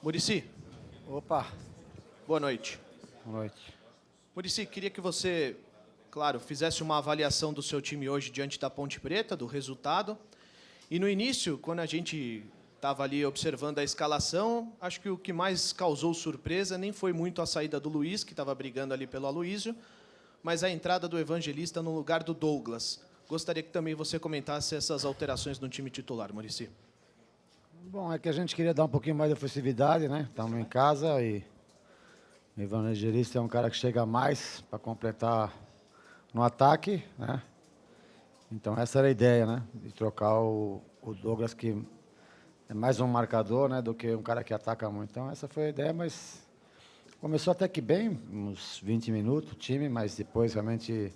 Muricy, Opa, boa noite. boa noite. Muricy, queria que você, claro, fizesse uma avaliação do seu time hoje diante da Ponte Preta, do resultado. E no início, quando a gente estava ali observando a escalação, acho que o que mais causou surpresa nem foi muito a saída do Luiz, que estava brigando ali pelo Aloísio, mas a entrada do Evangelista no lugar do Douglas. Gostaria que também você comentasse essas alterações no time titular, Muricy. Bom, é que a gente queria dar um pouquinho mais de ofensividade, né? Estamos em casa e o Evangelista é um cara que chega mais para completar no ataque, né? Então essa era a ideia, né? De trocar o Douglas, que é mais um marcador, né? Do que um cara que ataca muito. Então essa foi a ideia, mas começou até que bem, uns 20 minutos o time, mas depois realmente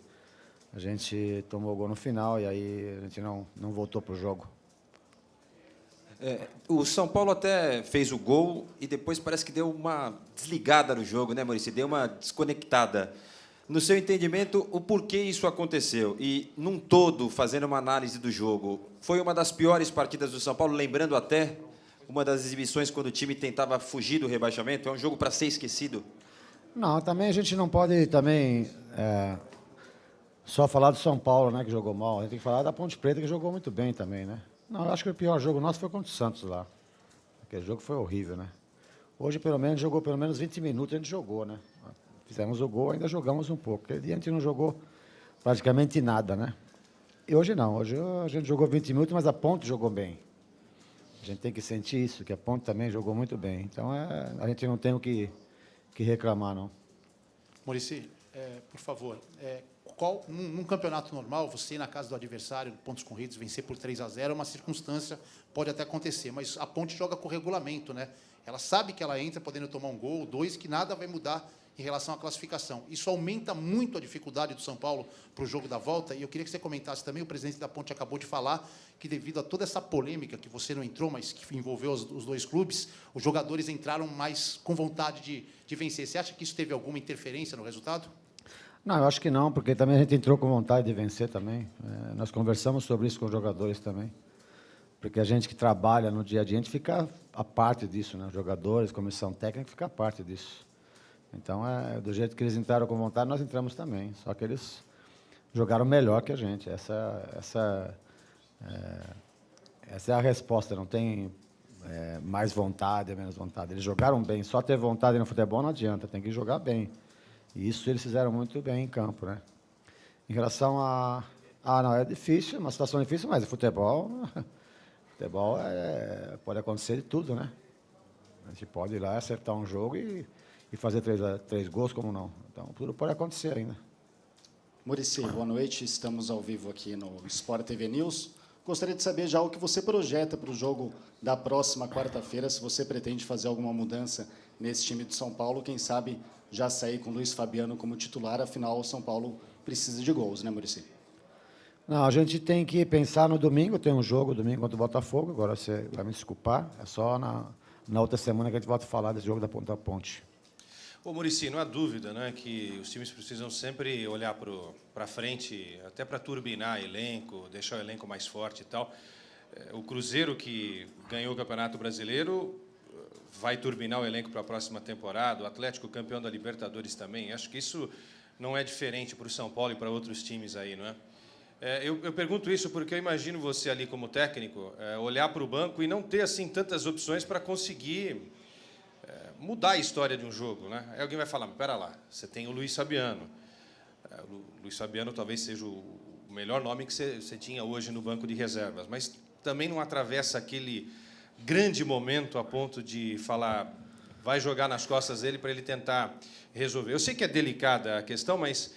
a gente tomou o gol no final e aí a gente não voltou para o jogo. O São Paulo até fez o gol e depois parece que deu uma desligada no jogo, né, Muricy? Deu uma desconectada. No seu entendimento, o porquê isso aconteceu? E, num todo, fazendo uma análise do jogo, foi uma das piores partidas do São Paulo, lembrando até uma das exibições quando o time tentava fugir do rebaixamento? É um jogo para ser esquecido? Não, também a gente não pode só falar do São Paulo, né, que jogou mal. A gente tem que falar da Ponte Preta, que jogou muito bem também, né? Não, eu acho que o pior jogo nosso foi contra o Santos lá. Aquele jogo foi horrível, né? Hoje, pelo menos, jogou pelo menos 20 minutos, a gente jogou, né? Fizemos o gol, ainda jogamos um pouco. Aquele dia a gente não jogou praticamente nada, né? E hoje não, hoje a gente jogou 20 minutos, mas a Ponte jogou bem. A gente tem que sentir isso, que a Ponte também jogou muito bem. Então, a gente não tem o que reclamar, não. Muricy, por favor, num campeonato normal, você ir na casa do adversário, pontos corridos, vencer por 3-0 é uma circunstância, pode até acontecer, mas a Ponte joga com regulamento, né? Ela sabe que ela entra podendo tomar um gol, dois, que nada vai mudar em relação à classificação. Isso aumenta muito a dificuldade do São Paulo para o jogo da volta, e eu queria que você comentasse também, o presidente da Ponte acabou de falar que devido a toda essa polêmica, que você não entrou, mas que envolveu os dois clubes, os jogadores entraram mais com vontade de vencer. Você acha que isso teve alguma interferência no resultado? Não, eu acho que não, porque também a gente entrou com vontade de vencer também. Nós conversamos sobre isso com os jogadores também. Porque a gente que trabalha no dia a dia, a gente fica a parte disso, né? Os jogadores, comissão técnica, fica a parte disso. Então, do jeito que eles entraram com vontade, nós entramos também. Só que eles jogaram melhor que a gente. Essa é a resposta. Não tem mais vontade, menos vontade. Eles jogaram bem. Só ter vontade no futebol não adianta. Tem que jogar bem. E isso eles fizeram muito bem em campo, né? Em relação não, é difícil, é uma situação difícil, mas o futebol pode acontecer de tudo, né? A gente pode ir lá, acertar um jogo e fazer três gols, como não? Então, tudo pode acontecer ainda. Muricy, boa noite. Estamos ao vivo aqui no Sport TV News. Gostaria de saber já o que você projeta para o jogo da próxima quarta-feira, se você pretende fazer alguma mudança nesse time de São Paulo, quem sabe já sair com o Luiz Fabiano como titular, afinal o São Paulo precisa de gols, né, Muricy? Não, a gente tem que pensar no domingo, tem um jogo domingo contra o Botafogo, agora você vai me desculpar, é só na outra semana que a gente volta a falar desse jogo da Ponte. Ô, Muricy, não há dúvida, né, que os times precisam sempre olhar para frente, até para turbinar elenco, deixar o elenco mais forte e tal. O Cruzeiro, que ganhou o Campeonato Brasileiro, vai turbinar o elenco para a próxima temporada. O Atlético, campeão da Libertadores também. Acho que isso não é diferente para o São Paulo e para outros times aí, não é? Eu pergunto isso porque eu imagino você ali como técnico olhar para o banco e não ter assim tantas opções para conseguir mudar a história de um jogo, né? Aí alguém vai falar, mas pera lá, você tem o Luiz Fabiano. O Luiz Fabiano talvez seja o melhor nome que você tinha hoje no banco de reservas, mas também não atravessa aquele grande momento a ponto de falar, vai jogar nas costas dele para ele tentar resolver. Eu sei que é delicada a questão, mas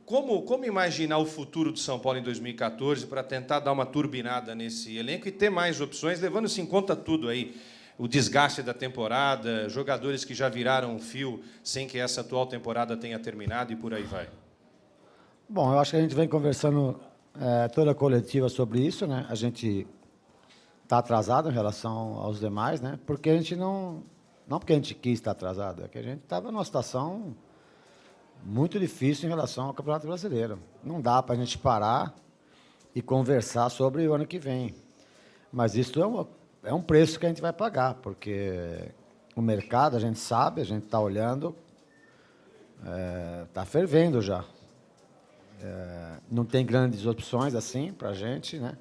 como imaginar o futuro do São Paulo em 2014 para tentar dar uma turbinada nesse elenco e ter mais opções, levando-se em conta tudo aí, o desgaste da temporada, jogadores que já viraram um fio sem que essa atual temporada tenha terminado e por aí vai? Bom, eu acho que a gente vem conversando toda a coletiva sobre isso, né? A gente está atrasado em relação aos demais, né? Porque a gente não porque a gente quis estar atrasado, é que a gente estava numa situação muito difícil em relação ao Campeonato Brasileiro. Não dá para a gente parar e conversar sobre o ano que vem. Mas isso é um preço que a gente vai pagar, porque o mercado, a gente sabe, a gente está olhando, está fervendo já. Não tem grandes opções assim para a gente, né?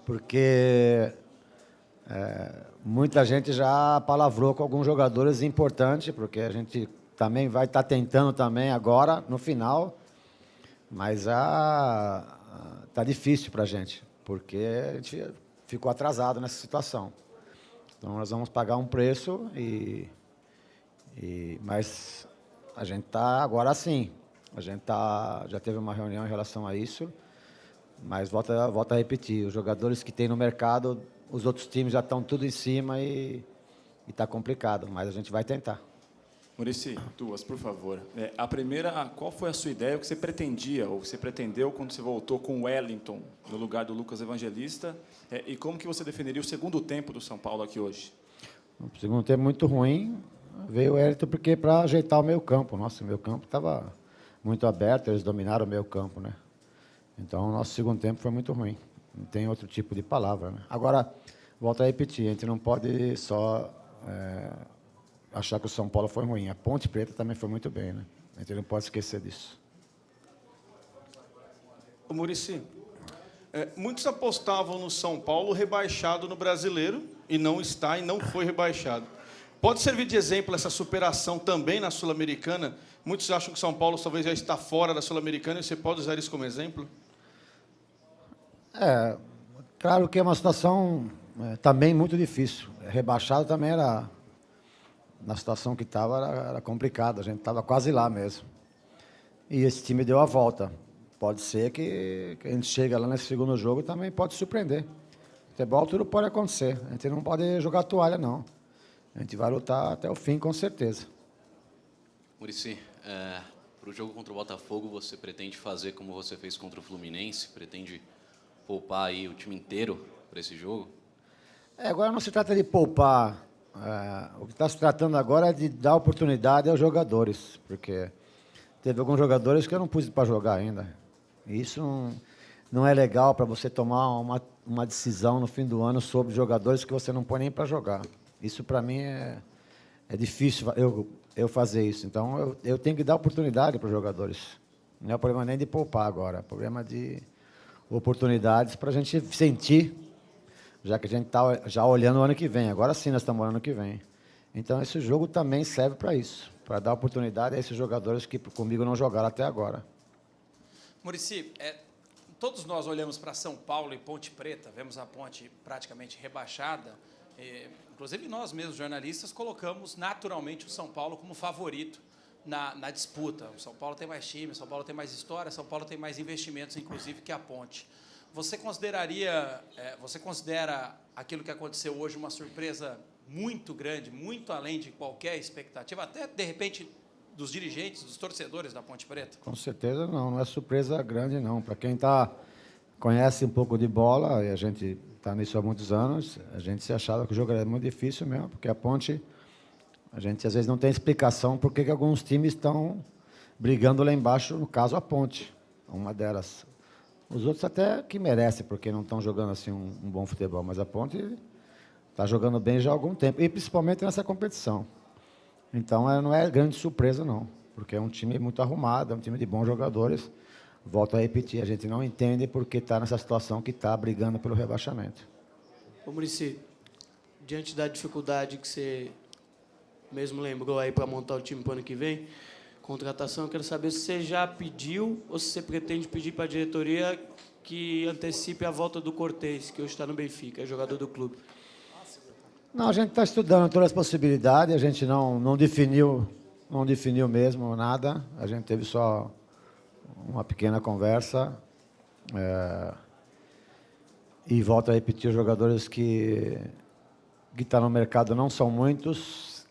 Porque muita gente já palavrou com alguns jogadores importantes, porque a gente também vai estar tentando também agora, no final, mas está difícil para a gente, porque a gente ficou atrasado nessa situação. Então, nós vamos pagar um preço, mas a gente está agora sim. A gente já teve uma reunião em relação a isso, mas volto a repetir, os jogadores que tem no mercado, os outros times já estão tudo em cima e está complicado, mas a gente vai tentar. Muricy, duas, por favor. A primeira, qual foi a sua ideia, o que você pretendia, ou que você pretendeu quando você voltou com o Wellington no lugar do Lucas Evangelista, e como que você definiria o segundo tempo do São Paulo aqui hoje? O segundo tempo muito ruim, veio o Wellington porque para ajeitar o meio campo. Nossa, o meio campo estava muito aberto, eles dominaram o meio campo, né? Então, o nosso segundo tempo foi muito ruim. Não tem outro tipo de palavra, né? Agora, volto a repetir, a gente não pode só achar que o São Paulo foi ruim. A Ponte Preta também foi muito bem, né? A gente não pode esquecer disso. Ô, Muricy, muitos apostavam no São Paulo rebaixado no Brasileiro, e não está, e não foi rebaixado. Pode servir de exemplo essa superação também na Sul-Americana? Muitos acham que São Paulo talvez já está fora da Sul-Americana, e você pode usar isso como exemplo? Claro que é uma situação também muito difícil. Rebaixado também era... Na situação que estava, era complicado. A gente estava quase lá mesmo. E esse time deu a volta. Pode ser que a gente chega lá nesse segundo jogo e também pode surpreender. Futebol, tudo pode acontecer. A gente não pode jogar toalha, não. A gente vai lutar até o fim, com certeza. Muricy, para o jogo contra o Botafogo, você pretende fazer como você fez contra o Fluminense? Pretende poupar aí o time inteiro para esse jogo? Agora não se trata de poupar. O que está se tratando agora é de dar oportunidade aos jogadores, porque teve alguns jogadores que eu não pus para jogar ainda. E isso não é legal para você tomar uma decisão no fim do ano sobre jogadores que você não põe nem para jogar. Isso, para mim, é difícil eu fazer isso. Então, eu tenho que dar oportunidade para os jogadores. Não é o problema nem de poupar agora, é o problema de oportunidades para a gente sentir, já que a gente está já olhando o ano que vem. Agora sim nós estamos olhando o ano que vem. Então, esse jogo também serve para isso, para dar oportunidade a esses jogadores que comigo não jogaram até agora. Muricy, todos nós olhamos para São Paulo e Ponte Preta, vemos a Ponte praticamente rebaixada, inclusive nós mesmos, jornalistas, colocamos naturalmente o São Paulo como favorito na disputa. O São Paulo tem mais time, o São Paulo tem mais história, o São Paulo tem mais investimentos, inclusive, que a Ponte. Você considera aquilo que aconteceu hoje uma surpresa muito grande, muito além de qualquer expectativa, até, de repente, dos dirigentes, dos torcedores da Ponte Preta? Com certeza não é surpresa grande, não. Para quem conhece um pouco de bola, e a gente está nisso há muitos anos, a gente se achava que o jogo era muito difícil mesmo, porque a Ponte, a gente às vezes não tem explicação por que alguns times estão brigando lá embaixo, no caso a Ponte, uma delas. Os outros até que merecem, porque não estão jogando assim um bom futebol, mas a Ponte está jogando bem já há algum tempo, e principalmente nessa competição. Então, não é grande surpresa, não, porque é um time muito arrumado, é um time de bons jogadores. Volto a repetir, a gente não entende porque está nessa situação que está brigando pelo rebaixamento. Ô, Muricy, diante da dificuldade que você mesmo lembrou aí para montar o time para o ano que vem, contratação, eu quero saber se você já pediu ou se você pretende pedir para a diretoria que antecipe a volta do Cortez, que hoje está no Benfica, é jogador do clube. Não, a gente está estudando todas as possibilidades, a gente não definiu mesmo nada, a gente teve só uma pequena conversa, e volto a repetir, os jogadores que estão no mercado não são muitos,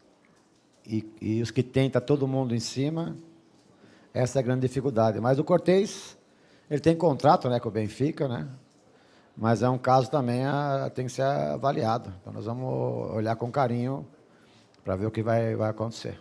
e os que tem, está todo mundo em cima. Essa é a grande dificuldade. Mas o Cortez, ele tem contrato, né, com o Benfica, né? Mas é um caso também tem que ser avaliado. Então, nós vamos olhar com carinho para ver o que vai acontecer.